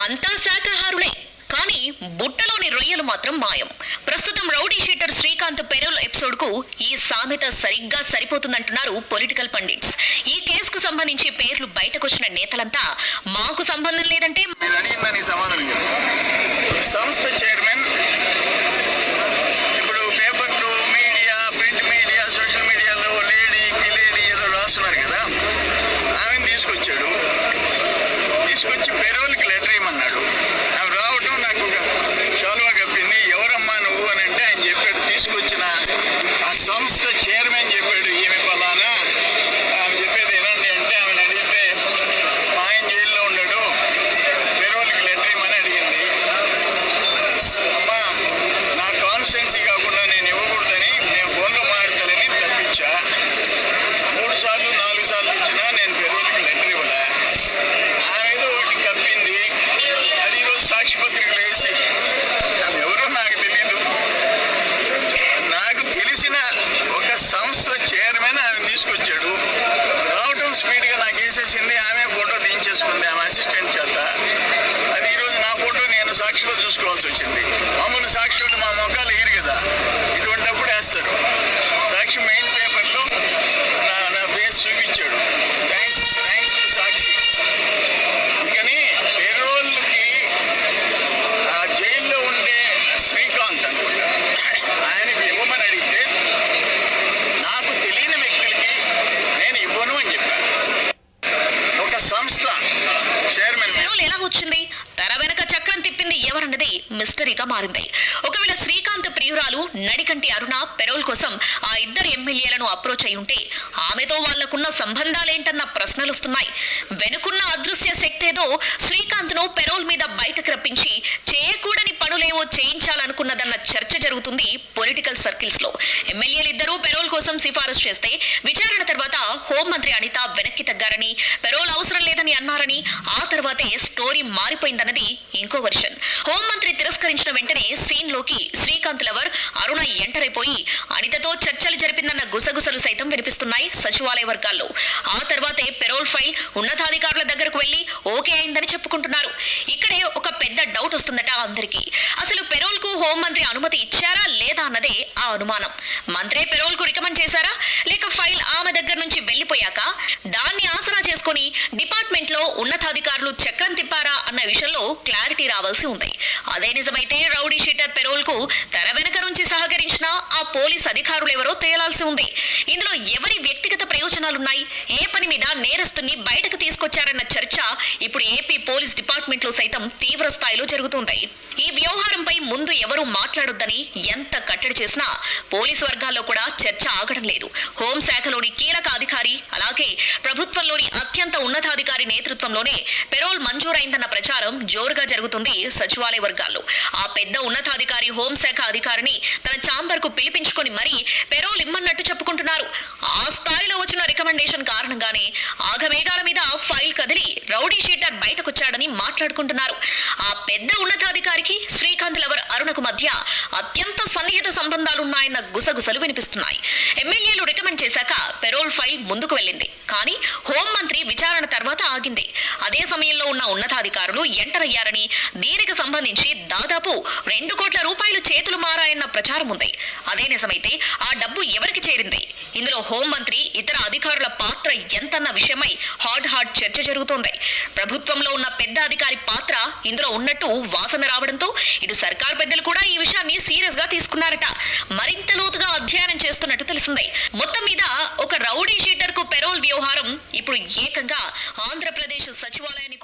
అంతా శాఖాహారులే, కానీ బుట్టలోని రొయ్యలు మాత్రం మాయం. ప్రస్తుతం rowdy sheeter Srikanth parole episode కు ఈ సామెత సరిగ్గా సరిపోతుందంటున్నారు పొలిటికల్ పండిట్స్. ఈ కేసుకు సంబంధించి పేర్లు బయటకొచ్చిన నేతలంతా మాకు సంబంధం లేదంటే సంస్థ చైర్మన్ ఇప్పుడు పేపర్లు, మీడియా, ప్రింట్ మీడియా, సోషల్ మీడియాలో లేడీ ఏదో రాస్తున్నారు కదా, ఆమెను తీసుకొచ్చాడు. తీసుకొచ్చి పెరోల్కి లెటర్ ఇవ్వమన్నాడు. ఆమె రావటం నాకు చాలువా కప్పింది. ఎవరమ్మా నువ్వు అని అంటే ఆయన చెప్పాడు, తీసుకొచ్చిన ఆ సంస్థ చైర్మన్ చెప్పాడు ఈమె ఫలానా. ఆమె చెప్పేది ఏనండి అంటే ఆమెను అడిగితే మా ఆయన జైల్లో ఉన్నాడు, పెరోల్కి లెటర్ ఇవ్వమని అడిగింది. అమ్మా నా కాన్స్టిట్యున్సీ కాకుండా నేను ఇవ్వకూడదని నేను ఫోన్లో మాట్లాడతానని తప్పించా. 3 సార్లు 4 సార్లు ఇచ్చినా నేను పెరోల్కి లెటర్ ఇవ్వలే. ఆమె ఏదో ఒకటి కప్పింది. అది ఈరోజు సాక్షి పత్రికలు వేసి ఆమె ఎవరో నాకు తెలీదు. నాకు తెలిసిన ఒక సంస్థ చైర్మన్ ఆమె తీసుకొచ్చాడు. రావటం స్పీడ్గా నాకు వేసేసింది. ఆమె ఫోటో దించేసుకుంది ఆమె అసిస్టెంట్ చేత. అది ఈరోజు నా ఫోటో నేను సాక్షిలో చూసుకోవాల్సి వచ్చింది. మామూలు సాక్షులు మా మొక్కలు వేయరు కదా, ఇటువంటిప్పుడు వేస్తారు. సాక్షి మెయిన్ పేపర్లో నా ఫేస్ చూపించాడు. థ్యాంక్స్ టు సాక్షి. కానీ పెరోల్కి ఆ జైల్లో ఉండే శ్రీకాంత్ అనుకుంటా, ఆయనకి ఇవ్వమని అడిగితే నాకు తెలియని వ్యక్తులకి నేను ఇవ్వను అని చెప్పాను. ఒక సంస్థ చైర్మన్ పెరోల్ ఎలా వచ్చింది, తెర వెనక చక్రం తిప్పింది ఎవరన్నది మిస్టరీగా మారింది. ఒకవేళ శ్రీకాంత్ ప్రియురాలు నడికంటి అరుణ పెరోల్ కోసం ఆ ఇద్దరు ఎమ్మెల్యేలను అప్రోచ్ అయి ఉంటే ఆమెతో వాళ్లకున్న సంబంధాలేంటన్న ప్రశ్నలు వస్తున్నాయి. వెనుకున్న అదృశ్య శక్తేదో శ్రీకాంత్ ను పెరోల్ మీద బయటకు రప్పించి చేయకూడని పనులేవో చేయించాలనుకున్నదన్న చర్చ జరుగుతుంది పొలిటికల్ సర్కిల్స్ లో. ఎమ్మెల్యేలిద్దరూ పెరోల్ కోసం సిఫారసు చేస్తే విచారణ తర్వాత హోంమంత్రి అనిత వెనక్కి తగ్గారని, పెరోల్ అవసరం లేదని అన్నారని, ఆ తర్వాతే స్టోరీ మారిపోయిందన్నది ఇంకో వర్షన్. హోంమంత్రి తిరస్కరించిన వెంటనే సీన్ లోకి శ్రీకాంత్ లవర్ అరుణ ఎంటర్ అయిపోయి అనితతో చర్చలు జరిపిందన్న గుసగుసలు సైతం వినిపిస్తున్నాయి సచివాలయ వర్గాల్లో. ఆ తర్వాతే పెరోల్ ఫైల్ ఉన్నతాధికారుల దగ్గరకు వెళ్లి ఓకే అయిందని చెప్పుకుంటున్నారు. ఇక్కడే ఒక పెద్ద డౌట్ వస్తుందట అందరికీ. అసలు పెరోల్ కు హోంమంత్రి అనుమతి ఇచ్చారా లేదా అన్నదే ఆ అనుమానం. మంత్రే పెరోల్ కు రికమెండ్ చేశారా, లేక ఫైల్ ఆమె దగ్గర నుంచి వెళ్లిపోయాక దాన్ని ఆసరా చేసుకుని డిపార్ట్మెంట్ లో ఉన్నతాధికారులు చక్రం తిప్పారా అన్న విషయంలో క్లారిటీ రావాల్సి ఉంది. అదే నిజమైతే రౌడీ షీటర్ పెరోల్ కు తెర వెనక నుంచి సహకరించిన ఆ పోలీస్ అధికారులెవరో తేలాల్సి ఉంది. ఇందులో ఎవరి వ్యక్తిగత ప్రయోజనాలున్నాయి, ఏ పని మీద నేరస్తుని బయటకు తీసుకొచ్చారన్న చర్చ ఇప్పుడు ఏపీ పోలీస్ డిపార్ట్మెంట్ లో సైతం తీవ్ర స్థాయిలో జరుగుతుంది. ఈ వ్యవహారంపై ముందు ఎవరూ మాట్లాడొద్దని ఎంత కట్టడి చేసినా పోలీసు వర్గాల్లో కూడా చర్చ ఆగడం లేదు. హోంశాఖలోని కీలక అధికారి, అలాగే ప్రభుత్వంలోని అత్యంత ఉన్నతాధికారి నేతృత్వంలోనే పెరోల్ మంజూరైందన్న ప్రచారం జోరుగా జరుగుతుంది సచివాలయ వర్గాల్లో. ఆ పెద్ద ఉన్నతాధికారి హోంశాఖ అధికారిని తన ఛాంబర్ కు పిలిపించుకొని మరీ పెరోల్ ఇమ్మన్నట్టు చెప్పుకుంటున్నారు. ఆ స్థాయిలో వచ్చిన రికమెండేషన్ కారణంగానే ఆగమేఘాల మీద ఫైల్ కదిలి రౌడీ షీటర్ బయటకొచ్చాడని మాట్లాడుకుంటున్నారు. ఆ పెద్ద ఉన్నతాధికారికి శ్రీకాంత్ లవర్ అరుణకు మధ్య అత్యంత సన్నిహిత సంబంధాలున్నాయన్న గుసగుసలు వినిపిస్తున్నాయి. ఎమ్మెల్యేలు రికమెండ్ చేశాక పెరోల్ ఫైల్ ముందుకు వెళ్ళింది, కానీ హోంమంత్రి విచారణ తర్వాత ఆగింది. అదే సమయంలో ఉన్న ఉన్నతాధికారులు ఎంటర్ అయ్యారని, దీనికి సంబంధించి దాదాపు 2 కోట్ల రూపాయలు చేతులు మారాయన్న ప్రచారం ఉంది. అదే నిజమైతే ఆ డబ్బు ఎవరికి చేరింది, ఇందులో హోంమంత్రి ఇతర అధికారుల పాత్ర ఎంతన్న విషయమై హాట్ చర్చ జరుగుతోంది. ప్రభుత్వంలో ఉన్న పెద్ద అధికారి పాత్ర ఇందులో ఉన్నట్టు వాసన రావడంతో ఇటు సర్కార్ పెద్దలు కూడా ఈ విషయాన్ని సీరియస్ గా తీసుకున్నారట. మరింత లోతుగా అధ్యయనం చేస్తున్నట్టు తెలిసింది. మొత్తం మీద ఒక రౌడీ షీటర్ కు పెరోల్ వ్యవహారం ఇప్పుడు ఏకంగా ఆంధ్రప్రదేశ్ సచివాలయాన్ని